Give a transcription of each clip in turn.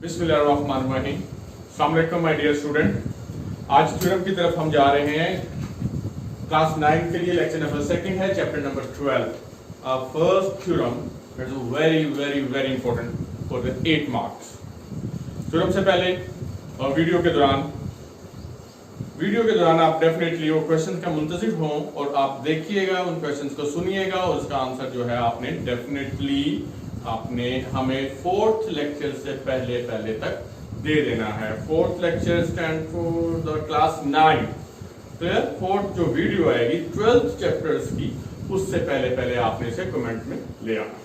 बिस्मिल्लाहिर्रहमानिर्रहीम। अस्सलाम वालेकुम माय डियर स्टूडेंट। आज थ्योरम की तरफ हम जा रहे हैं। क्लास 9 के लिए लेक्चर नंबर 2 है, chapter number 12। First theorem is very very very important for the 8 marks. Theorem से पहले और वीडियो के दौरान आप डेफिनेटली वो क्वेश्चन का मुंतज़िर हों और आप देखिएगा, उन क्वेश्चंस को सुनिएगा और उसका आंसर जो है आपने डेफिनेटली हमें 4th लेक्चर से पहले तक दे देना है। 4th lecture stand for the class 9। तो 4th जो वीडियो आएगी 12th चैप्टर्स की, उससे पहले आपने इसे कमेंट में ले आना।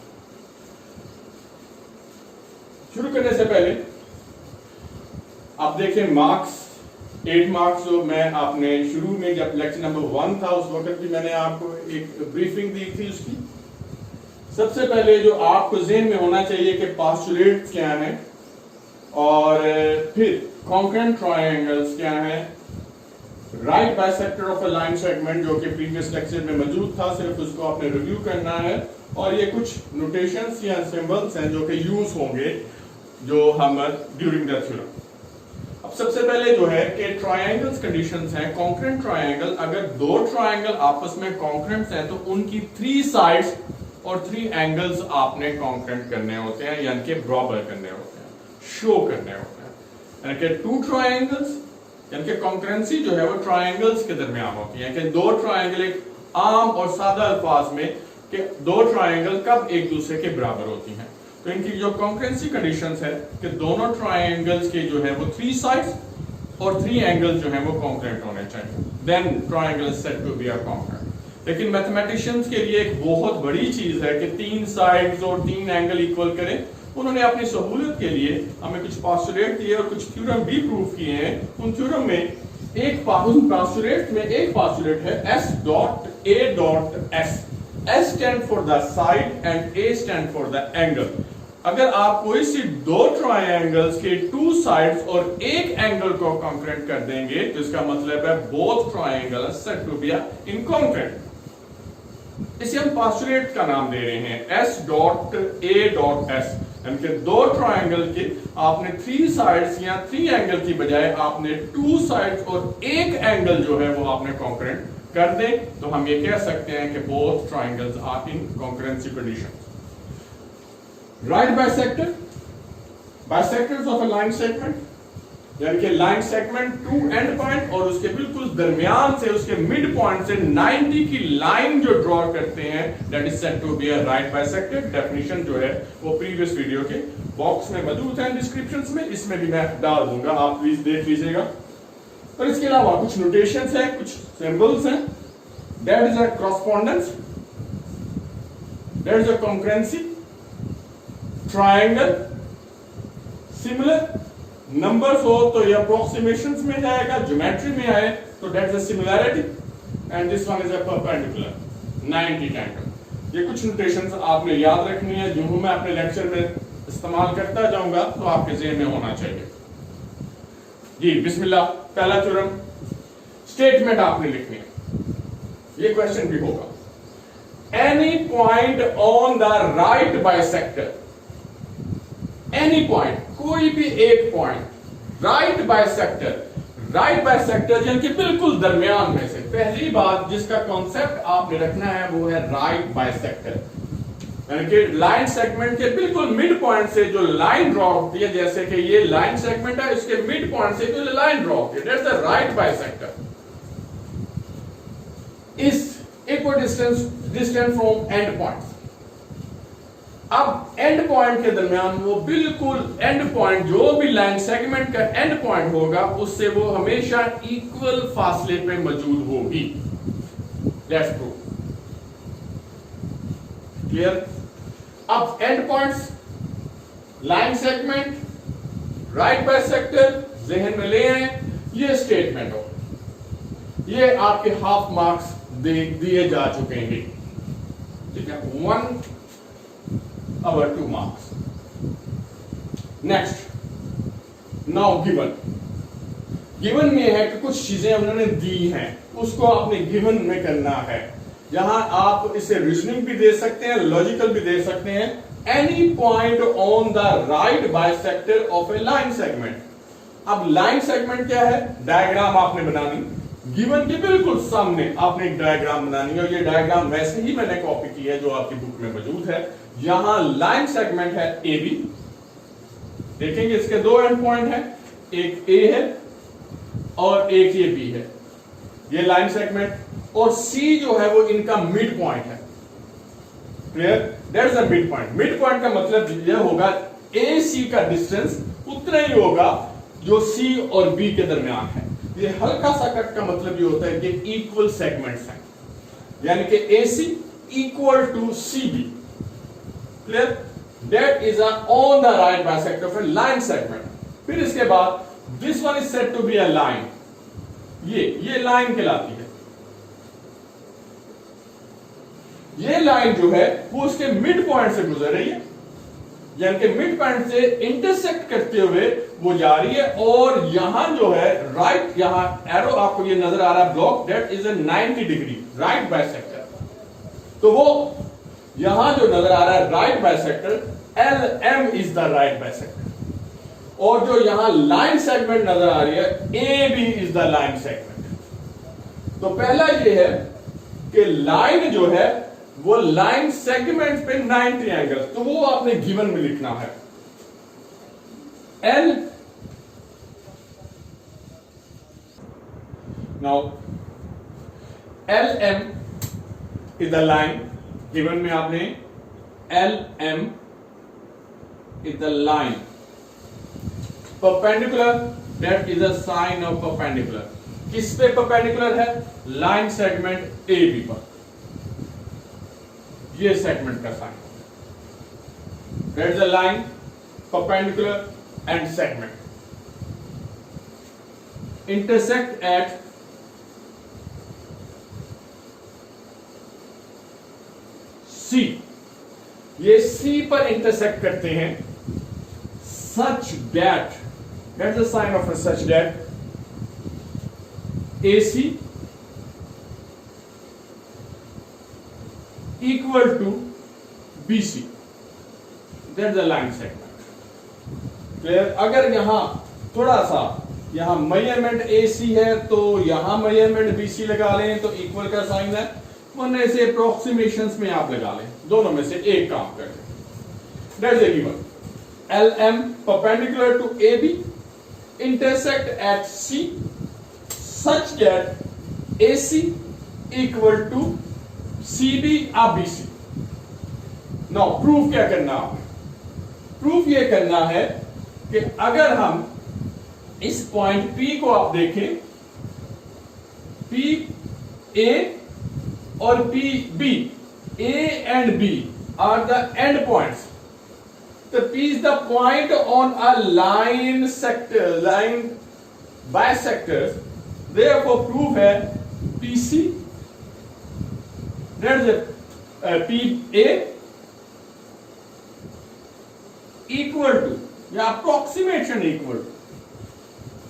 शुरू करने से पहले आप देखें मार्क्स, 8 मार्क्स जो मैं आपने शुरू में जब लेक्चर नंबर 1 था उस वक्त भी मैंने आपको एक ब्रीफिंग दी थी उसकी। सबसे पहले जो आपको ज़हन में होना चाहिए कि पोस्टुलेट्स क्या हैं और फिर कॉन्करेंट ट्रायंगल्स क्या हैं, right bisector of a line segment जो कि प्रीवियस लेक्चर में मौजूद था, सिर्फ उसको आपने रिव्यू करना है। और ये कुछ नोटेशंस या सिंबल्स हैं जो कि यूज होंगे जो हम ड्यूरिंग द थ्योरम। अब सबसे पहले जो है कि ट्रायंगल्स कंडीशंस हैं। कॉन्करेंट ट्रायंगल, अगर दो ट्रायंगल आपस में कॉन्करेंट्स हैं तो उनकी 3 साइड्स और 3 एंगल्स आपने कॉन्करेंट करने होते हैं, यानी कि बराबर करने होते हैं, शो करने होते हैं। यानी कि 2 ट्रायंगल्स, यानी कि कॉन्करेंसी जो है वो ट्रायंगल्स के दरमियान होती है कि 2 ट्रायंगल, एक आम और सादा अल्फाज में कि 2 ट्रायंगल कब एक दूसरे के बराबर होती हैं। तो इनकी जो कॉन्करेंसी कंडीशंस है कि दोनों ट्रायंगल्स के जो है वो 3 साइड्स और 3 एंगल्स जो है वो कॉन्करेंट होने चाहिए, then triangle is said to be a concurrent. लेकिन मैथमेटिशियंस के लिए एक बहुत बड़ी चीज है कि 3 साइड्स और 3 एंगल इक्वल करें। उन्होंने अपनी सहूलियत के लिए हमें कुछ पोस्टुलेट दिए और कुछ थ्योरम भी प्रूव किए हैं। उन थ्योरम में एक पोस्टुलेट है S dot A dot S। S stand for the side and A stand for the angle. अगर आप कोई सी 2 ट्रायंगल्स के 2 साइड्स और एक एंगल को कॉन्करेंट कर देंगे तो इसका मतलब है both triangle said to be incongruent. इसे हम पोस्टुलेट का नाम दे रहे हैं S dot A dot S। यानी कि 2 ट्रायंगल के आपने 3 साइड्स या 3 एंगल की बजाय आपने 2 साइड्स और एक एंगल जो है वो आपने कॉन्करेंट कर दें तो हम ये कह सकते हैं कि both triangles are in concurrency condition. Right bisectors of a line segment, यानी कि लाइन सेगमेंट 2 एंड पॉइंट और उसके बिल्कुल दरमियान से, उसके मिड पॉइंट से 90 की लाइन जो ड्रॉ करते हैं, that is said to be a right bisector. Definition जो है वो प्रीवियस वीडियो के बॉक्स में मौजूद है, डिस्क्रिप्शंस में, इसमें भी मैं डाल दूंगा, आप प्लीज देख लीजिएगा। और इसके अलावा कुछ नोटेशंस हैं, कुछ सिंबल्स हैं। That is a correspondence, that is a concurrency, triangle, similar. Numbers हो तो ये अप्रोक्सीमेशंस में जाएगा, ज्योमेट्री में आए तो that is a similarity and this one is a perpendicular 90 angle. ये कुछ नोटेशंस आपने याद रखनी है, जो मैं अपने लेक्चर में इस्तेमाल करता जाऊंगा तो आपके ज़हन में होना चाहिए। जी बिस्मिल्लाह। पहला थ्योरम, स्टेटमेंट आपने लिखनी है, ये क्वेश्चन भी होगा। Any point on the right bisector, any point, कोई भी एक पॉइंट राइट बाइसेक्टर यानी कि बिल्कुल दरमियान में से। पहली बात जिसका कॉन्सेप्ट आपने रखना है वो है राइट बाइसेक्टर, यानी कि लाइन सेगमेंट के बिल्कुल मिड पॉइंट से जो लाइन ड्रॉ होती है, जैसे कि ये लाइन सेगमेंट है, इसके मिड पॉइंट से जो लाइन ड्रॉ होती है, that's the right bisector. Is equal distance from and points. अब एंड पॉइंट के दरमियान वो बिल्कुल एंड पॉइंट, जो भी लाइन सेगमेंट का एंड पॉइंट होगा उससे वो हमेशा इक्वल फासले पे मौजूद होगी। Let's prove. क्लियर? अब and points, line segment, right bisector ज़हन में ले आए। ये स्टेटमेंट हो, ये आपके हाफ मार्क्स दिए जा चुके हैं, ठीक है, 1 और 2 मार्क्स। नेक्स्ट, नाउ गिवन में है कि कुछ चीजें उन्होंने दी हैं, उसको आपने गिवन में करना है। जहां आप इसे रीजनिंग भी दे सकते हैं, लॉजिकल भी दे सकते हैं, any point on the right bisector of a line segment. अब लाइन सेगमेंट क्या है? डायग्राम आपने बनानी, गिवन के बिल्कुल सामने आपने एक डायग्राम बनानी है, और ये डायग्राम वैसे ही मैंने कॉपी की है जो आपकी बुक में मौजूद है। यहां लाइन सेगमेंट है ए बी, देखेंगे इसके दो एंड पॉइंट है, एक ए है और एक ये बी है, ये लाइन सेगमेंट, और सी जो है वो इनका मिड पॉइंट है। Clear? That is the mid point. Mid point का मतलब यह होगा ए सी का डिस्टेंस उतना ही होगा जो सी और बी के दरमियान है। ये हल्का सा कट का मतलब ये होता है कि इक्वल सेगमेंट्स हैं, यानी कि A C equal to C B. Clear? That is on the right bisector of a line segment. फिर इसके बाद this one is said to be a line, ये लाइन कहलाती है। ये लाइन जो है वो उसके मिड पॉइंट से गुजर रही है, यानी कि मिड पॉइंट से इंटरसेक्ट करते हुए वो जा रही है, और यहां जो है राइट, यहां एरो आपको ये नजर आ रहा है block, that is a 90 degree right bisector. तो वो यहां जो नजर आ रहा है right bisector, LM is the right bisector, और जो यहां लाइन सेगमेंट नजर आ रही है AB is the line segment. तो पहला ये है कि लाइन जो है वो लाइन सेगमेंट पे 90 एंगल, तो वो आपने गिवन में लिखना है। L now LM is the line, given में आपने LM is the line, perpendicular that is a sign of perpendicular. किस पे परपेंडिकुलर है? लाइन सेगमेंट AB पर, ये सेगमेंट का sign, that is a line perpendicular and segment intersect at C। ये C पर इंटरसेक्ट करते हैं, such that, that's the sign of a such that AC equal to BC, that's the line segment। Clear? अगर यहां थोड़ा सा यहां measurement AC है तो यहां मेजरमेंट BC लगा लें तो इक्वल का साइन है, वरना से अप्रोक्सीमेशंस में आप लगा लें, दोनों में से एक काम कर लें। That's a given. LM perpendicular to AB intersect at C such that AC equal to CB or BC। Now proof क्या करना आपने? प्रूफ ये करना है कि अगर हम इस पॉइंट P को आप देखें, P A और PB, A and B are the end points। तो P is the point on a line sector, line bisectors, therefore proof है PC, that is PA equal to या approximation equal to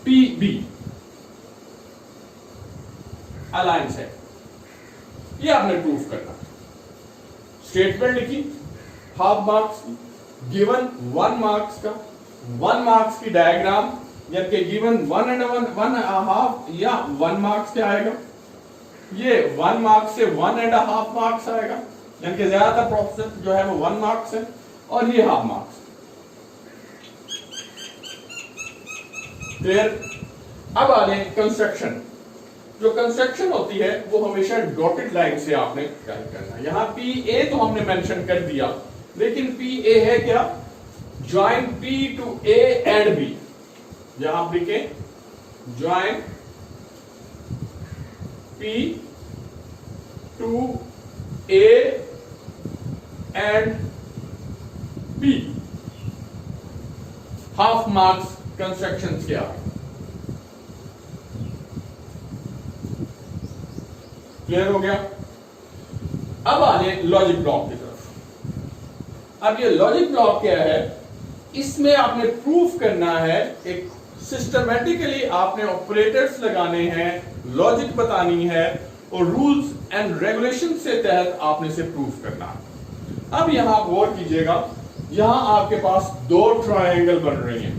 PB, a line sector। ये आपने proof करना। Statement लिखी half marks की, given 1 marks का, 1 marks की diagram, जबकि गिवन 1.5 या 1 मार्क्स क्या आएगा, ये 1 मार्क्स से 1.5 मार्क्स आएगा, यानी कि ज्यादातर प्रोसेस जो है वो 1 मार्क्स है, और ये हाफ मार्क्स। क्लियर? अब आ गए कंस्ट्रक्शन। जो कंस्ट्रक्शन होती है वो हमेशा डॉटेड लाइन से आपने राइट करना है। यहां PA तो हमने मेंशन कर दिया, लेकिन PA है क्या? Join P to A and B। यहां आप लिखें join P to A and B। Half marks construction क्या है? क्लियर हो गया? अब आने लॉजिक ब्लॉक की तरफ। अब ये लॉजिक ब्लॉक क्या है? इसमें आपने प्रूफ करना है, एक सिस्टमैटिकली आपने ऑपरेटर्स लगाने हैं, लॉजिक बतानी है, और रूल्स एंड रेगुलेशन से तहत आपने इसे प्रूफ करना है। अब यहां आप गौर कीजिएगा यहां आपके पास दो ट्रायंगल बन रही हैं।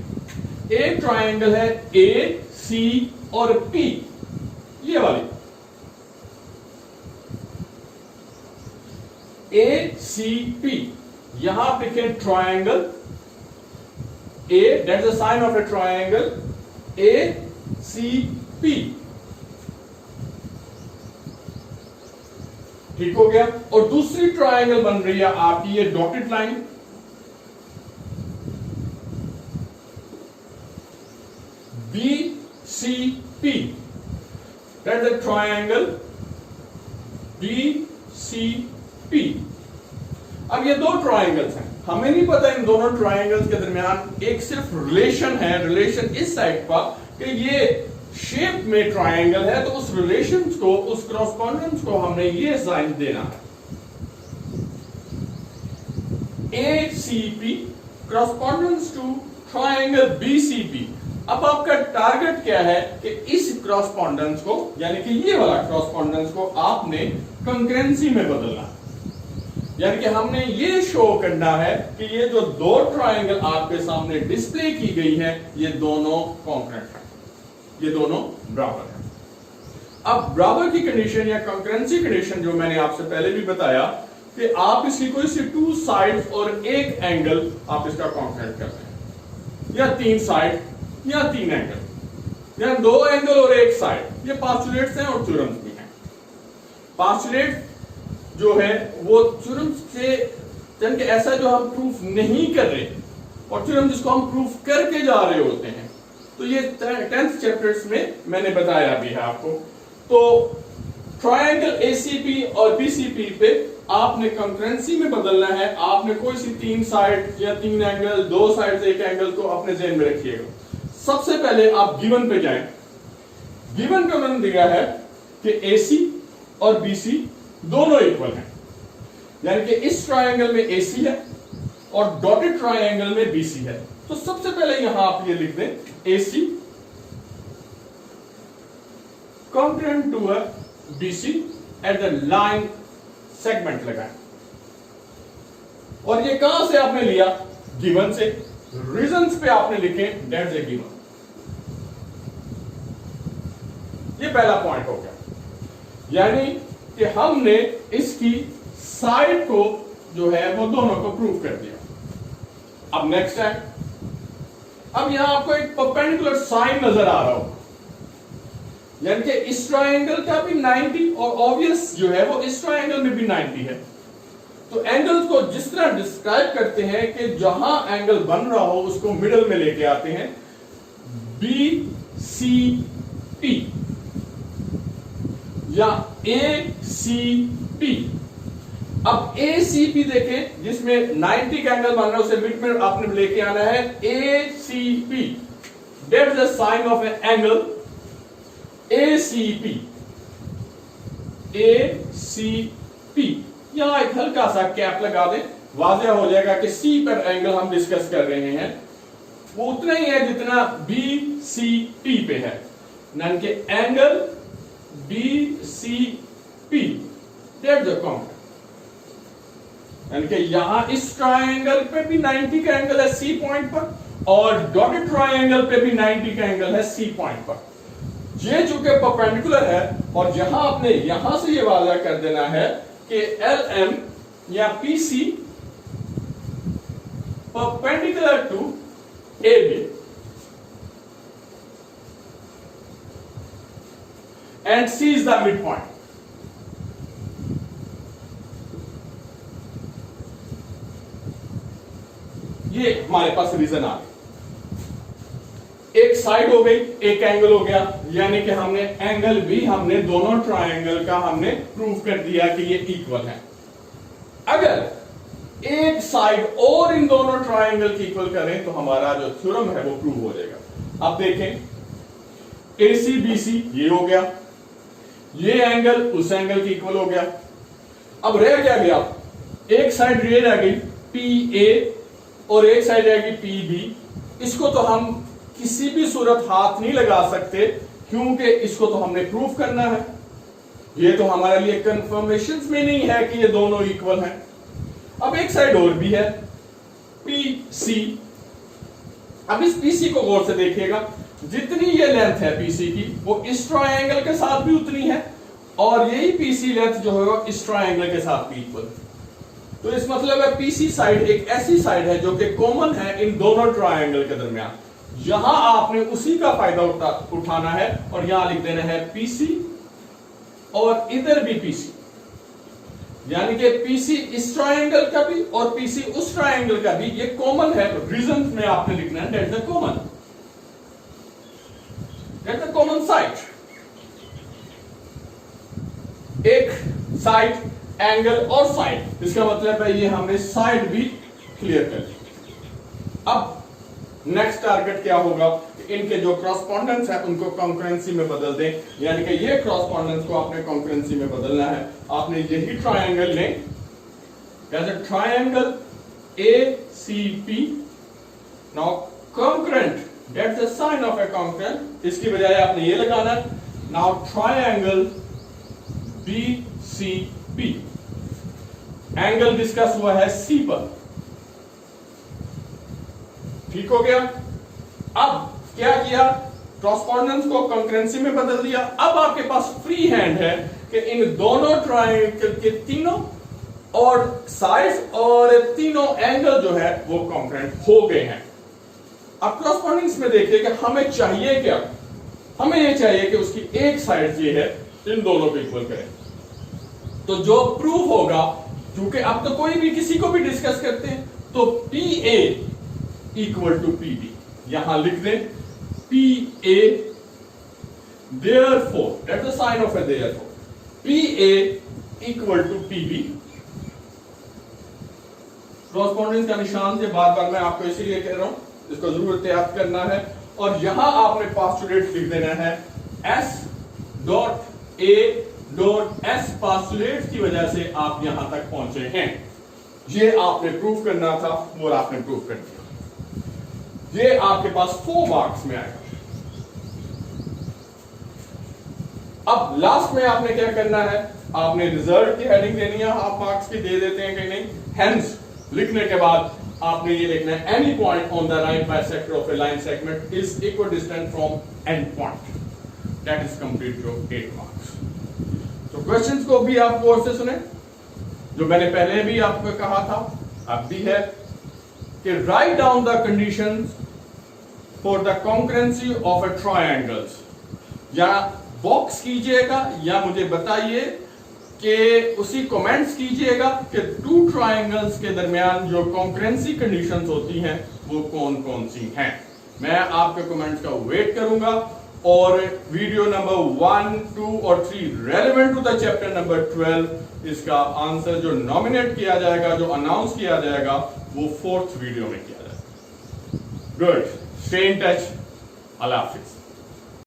एक ट्रायंगल है ए सी और पी, ये वाली ए सी पी। यहां आप लिखें triangle A, that is the sign of A triangle A C P. ठीक हो गया। और दूसरी ट्रायंगल बन रही है आपकी ये dotted line, B C P, that is the triangle B C P. अब ये दो ट्रायंगल्स हैं, हमें नहीं पता इन दोनों ट्रायंगल्स के दरमियान एक सिर्फ रिलेशन है, रिलेशन इस साइड का कि ये शेप में ट्रायंगल है, तो उस रिलेशन को, उस क्रॉसपोंडेंस को हमने ये साइन देना है, A C P correspondence to triangle B C P. अब आपका टारगेट क्या है कि इस क्रॉसपोंडेंस को, यानी कि ये वाला क्रॉसपोंडेंस को आपने कंकरेंसी में बदलना है। यानी कि हमने ये शो करना है कि ये जो दो ट्रायंगल आपके सामने डिस्प्ले की गई है, ये दोनों कॉन्करेंट है, ये दोनों बराबर है। अब बराबर की कंडीशन या कंकरेंसी कंडीशन जो मैंने आपसे पहले भी बताया कि आप इसकी कोई सी टू साइड्स और एक एंगल आप इसका कॉन्करेंट करते हैं, या तीन साइड या तीन एंगल, या दो एंगल और एक साइड। ये पास्टुलेट्स हैं और थ्योरम्स भी हैं। पास्टुलेट जो है वो थ्योरम्स से यानी कि ऐसा जो हम प्रूफ नहीं कर रहे, और थ्योरम जिसको हम प्रूफ करके जा रहे होते हैं। तो ये 10th चैप्टर्स में मैंने बताया भी है आपको। तो ट्रायंगल एसीपी और बीसीपी पे आपने कंकरेंसी में बदलना है। आपने कोई सी तीन साइड या तीन एंगल, दो साइड से एक एंगल को अपने ज़हन में रखिएगा। सबसे पहले आप गिवन पे जाएं। गिवन पे उन्होंने दिया है कि एसी और बीसी दोनों इक्वल हैं, यानी कि इस ट्रायंगल में एसी है और डॉटेड ट्रायंगल में बीसी है। तो सबसे पहले यहां आप ये लिख दें AC concurrent to a BC at the line segment लगाएं। और ये कहां से आपने लिया? गिवन से। रीजंस पे आपने लिखे दैट्स ए गिवन। ये पहला पॉइंट हो गया, यानी कि हमने इसकी साइड को जो है वो दोनों को प्रूव कर दिया। अब नेक्स्ट है, अब यहां आपको एक परपेंडिकुलर साइन नजर आ रहा हो, यानी कि इस ट्रायंगल का भी 90 और ऑब्वियस जो है वो इस ट्रायंगल में भी 90 है। तो एंगल्स को जिस तरह डिस्क्राइब करते हैं कि जहां एंगल बन रहा हो उसको मिडल में लेके आते हैं, बी सी पी या ए सी पी। अब ए सी पी देखें, जिसमें 90 का एंगल बन रहा है उसे मिड में आपने लेके आना है A C P. That is the sign of an angle A C P. A C P यहां एक हल्का सा कैप लगा दें, वाज़ेह हो जाएगा कि सी पर एंगल हम डिस्कस कर रहे हैं वो उतना ही है जितना बी सी पी पे है, यानी कि angle B C P that the concurrent. यानी कि यहां इस ट्रायंगल पे भी 90 का एंगल है सी पॉइंट पर, और डॉटेड ट्रायंगल पे भी 90 का एंगल है सी पॉइंट पर। ये चूंकि परपेंडिकुलर है, और यहां आपने यहां से ये वाज़ेह कर देना है कि एल एम या P C perpendicular to A B and C is the midpoint. ये हमारे पास रीजन आ गया। एक साइड हो गई, एक एंगल हो गया, यानी कि हमने एंगल भी हमने दोनों ट्रायंगल का हमने प्रूव कर दिया कि ये इक्वल है। अगर एक साइड और इन दोनों ट्रायंगल की इक्वल करें तो हमारा जो थ्योरम है वो प्रूव हो जाएगा। अब देखें एसी बीसी ये हो गया, ये एंगल उस एंगल की इक्वल हो गया। अब रह क्या गया? एक साइड ये रह गई पी ए और एक साइड रहेगी पी बी। इसको तो हम किसी भी सूरत हाथ नहीं लगा सकते, क्योंकि इसको तो हमने प्रूव करना है। ये तो हमारे लिए कंफर्मेशन में नहीं है कि ये दोनों इक्वल हैं। अब एक साइड और भी है, PC। अब इस PC को गौर से देखिएगा, जितनी ये लेंथ है PC की वो इस ट्रायंगल के साथ भी उतनी है और यही PC लेंथ जो है वो इस ट्रायंगल के साथ भी इक्वल। तो इस मतलब है PC साइड एक ऐसी साइड है जो कि कॉमन है इन दोनों ट्रायंगल के दरमियान। यहां आपने उसी का फायदा उठाना है और यहां लिख देना है PC और इधर भी PC, यानी कि PC इस ट्रायंगल का भी और PC उस ट्रायंगल का भी ये कॉमन है। रीजन में आपने लिखना है दैट द कॉमन साइड। एक साइड, एंगल और साइड, इसका मतलब है ये हमने साइड भी क्लियर कर ली। अब नेक्स्ट टारगेट क्या होगा, इनके जो क्रॉसपोंडेंस है उनको कॉन्करेंसी में बदल दें, यानी कि ये क्रॉसपोंडेंस को आपने कॉन्करेंसी में बदलना है। आपने यही ट्रायंगल लें, triangle ACP, now concurrent, that's the sign of a concurrent, इसकी बजाय आपने ये लगाना है। Now triangle BCP, angle discuss हुआ है C पर, ठीक हो गया। अब क्या किया, क्रॉसपोंडेंस को कॉन्करेंसी में बदल दिया। अब आपके पास फ्री हैंड है कि इन दोनों ट्रायंगल के तीनों और साइड्स और तीनों एंगल जो है वो कॉन्करेंट हो गए हैं। अब क्रॉसपोंडेंस में देखिए कि हमें चाहिए क्या, हमें यह चाहिए कि उसकी एक साइड ये है इन दोनों को इक्वल करें। तो जो प्रूफ होगा, क्योंकि अब तो कोई भी किसी को भी डिस्कस करते हैं, तो PA इक्वल टू PB, यहां लिख दें PA, therefore that's the sign of a therefore, PA equal to PB। Correspondence का निशान से बार बार मैं आपको इसीलिए कह रहा हूं, इसको जरूर याद करना है। और यहां आपने पास्टुलेट लिख देना है S dot A dot S, postulate की वजह से आप यहां तक पहुंचे हैं। ये आपने प्रूफ करना था और आपने प्रूफ कर दिया। ये आपके पास 4 मार्क्स में आएगा। अब लास्ट में आपने क्या करना है, आपने रिजल्ट की हेडिंग देनी है, हाफ मार्क्स की दे देते हैं कि नहीं। हेंस लिखने के बाद आपने ये लिखना है any point on the right bisector of a line segment is equidistant from and point, that is complete your 8 marks. तो क्वेश्चंस को भी आप गौर से सुने, जो मैंने पहले भी आपको कहा था, अब भी है कि write down the conditions for the concurrency of A triangles, या बॉक्स कीजिएगा या मुझे बताइए कि उसी कमेंट्स कीजिएगा कि 2 ट्रायंगल्स के दरमियान जो कॉन्करेंसी कंडीशंस होती हैं वो कौन कौन सी हैं। मैं आपके कमेंट्स का वेट करूंगा और वीडियो नंबर 1, 2 और 3 relevant to the chapter number 12, इसका आंसर जो नॉमिनेट किया जाएगा, जो अनाउंस किया जाएगा, वो 4th वीडियो में किया जाएगा। Good, stay in touch, Allah Hafiz.